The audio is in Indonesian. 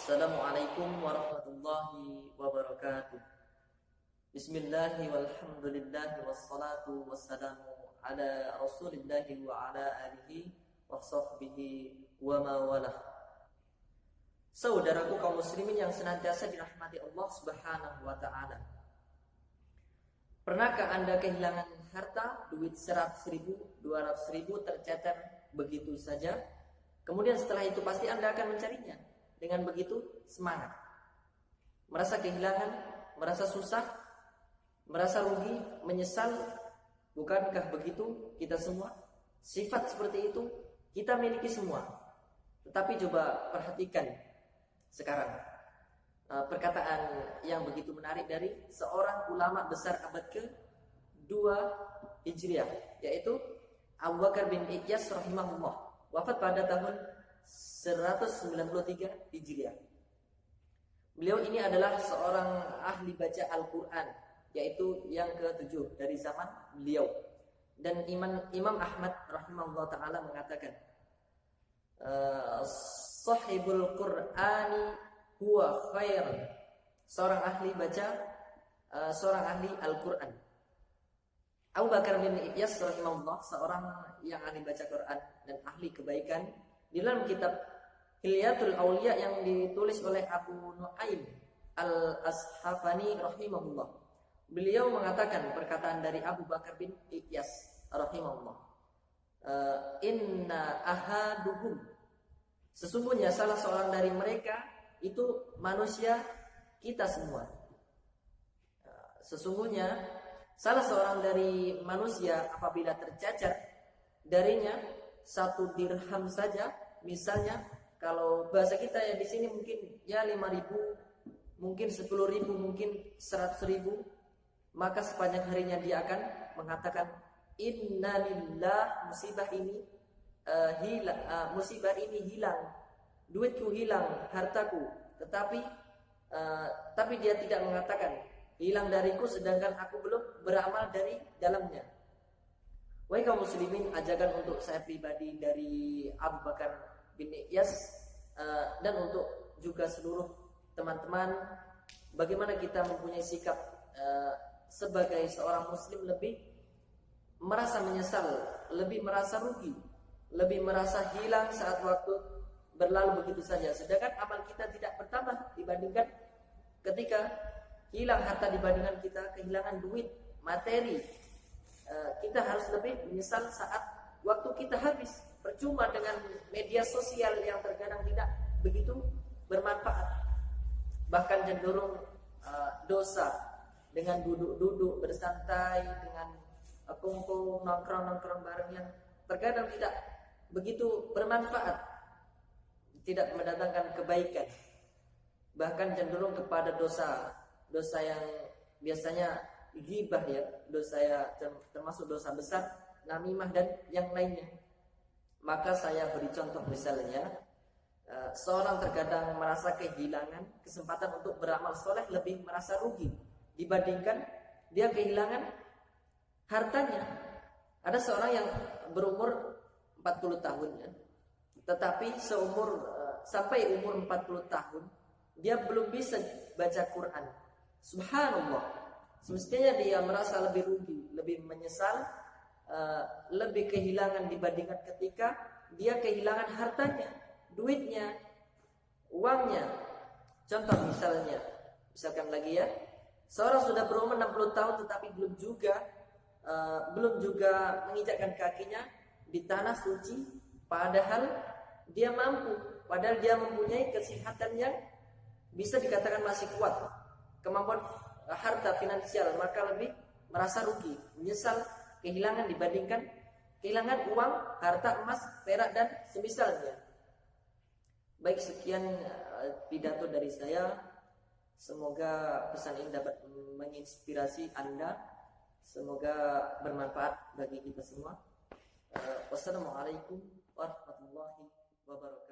Assalamualaikum warahmatullahi wabarakatuh. Bismillahi walhamdulillahi wassalatu wassalamu ala rasulillahi wa ala alihi wa sahbihi wa mawalah. Saudaraku kaum muslimin yang senantiasa dirahmati Allah subhanahu wa ta'ala, pernahkah Anda kehilangan harta, duit 100.000, 200.000 tercecer begitu saja? Kemudian setelah itu pasti Anda akan mencarinya. Dengan begitu semangat, merasa kehilangan, merasa susah, merasa rugi, menyesal. Bukankah begitu kita semua? Sifat seperti itu kita miliki semua. Tetapi coba perhatikan sekarang perkataan yang begitu menarik dari seorang ulama besar abad ke-2 Hijriah, yaitu Abu Bakar bin Iyyas rahimahullah, wafat pada tahun 193 Hijriah. Beliau ini adalah seorang ahli baca Al-Quran, yaitu yang ke-7 dari zaman beliau. Dan Imam Ahmad rahimahullah ta'ala mengatakan, sahibul Qur'ani huwa khair. Seorang ahli baca, seorang ahli Al-Quran. Abu Bakar bin Iyyas rahimahullah, seorang yang ahli baca Quran dan ahli kebaikan. Di dalam kitab Hilyatul Auliya yang ditulis oleh Abu Nu'aim Al-Ashafani rahimahullah, beliau mengatakan perkataan dari Abu Bakar bin Iyyas rahimahullah, inna ahaduhum, sesungguhnya salah seorang dari mereka itu manusia kita semua. Sesungguhnya salah seorang dari manusia apabila tercacar darinya 1 dirham saja, misalnya kalau bahasa kita ya di sini mungkin ya 5.000, mungkin 10.000, mungkin 100.000, maka sepanjang harinya dia akan mengatakan innalillah, musibah ini hilang, duitku hilang, hartaku. Tapi dia tidak mengatakan hilang dariku sedangkan aku belum beramal dari dalamnya. Wahai kaum muslimin, ajakan untuk saya pribadi dari Abu Bakar bin Iyyas dan untuk juga seluruh teman-teman, bagaimana kita mempunyai sikap sebagai seorang muslim lebih merasa menyesal, lebih merasa rugi, lebih merasa hilang saat waktu berlalu begitu saja, sedangkan amal kita tidak bertambah dibandingkan ketika hilang harta, dibandingkan kita kehilangan duit, materi. Kita harus lebih menyesal saat waktu kita habis percuma dengan media sosial yang terkadang tidak begitu bermanfaat, bahkan cenderung dosa dengan duduk-duduk bersantai, dengan kumpul nongkrong bareng yang terkadang tidak begitu bermanfaat, tidak mendatangkan kebaikan, bahkan cenderung kepada dosa yang biasanya ghibah, ya, dosa ya, termasuk dosa besar, namimah dan yang lainnya. Maka saya beri contoh, misalnya seorang terkadang merasa kehilangan kesempatan untuk beramal soleh, lebih merasa rugi dibandingkan dia kehilangan hartanya. Ada seorang yang berumur 40 tahun, ya, tetapi sampai umur 40 tahun dia belum bisa baca Quran. Subhanallah. Semestinya dia merasa lebih rugi, lebih menyesal, lebih kehilangan dibandingkan ketika dia kehilangan hartanya, duitnya, uangnya. Contoh misalkan lagi ya, seorang sudah berumur 60 tahun tetapi belum juga menginjakkan kakinya di tanah suci, padahal dia mampu, padahal dia mempunyai kesehatan yang bisa dikatakan masih kuat, kemampuan harta finansial, maka lebih merasa rugi, menyesal kehilangan dibandingkan kehilangan uang, harta, emas, perak dan semisalnya. Baik, sekian pidato dari saya. Semoga pesan ini dapat menginspirasi Anda. Semoga bermanfaat bagi kita semua. Wassalamualaikum warahmatullahi wabarakatuh.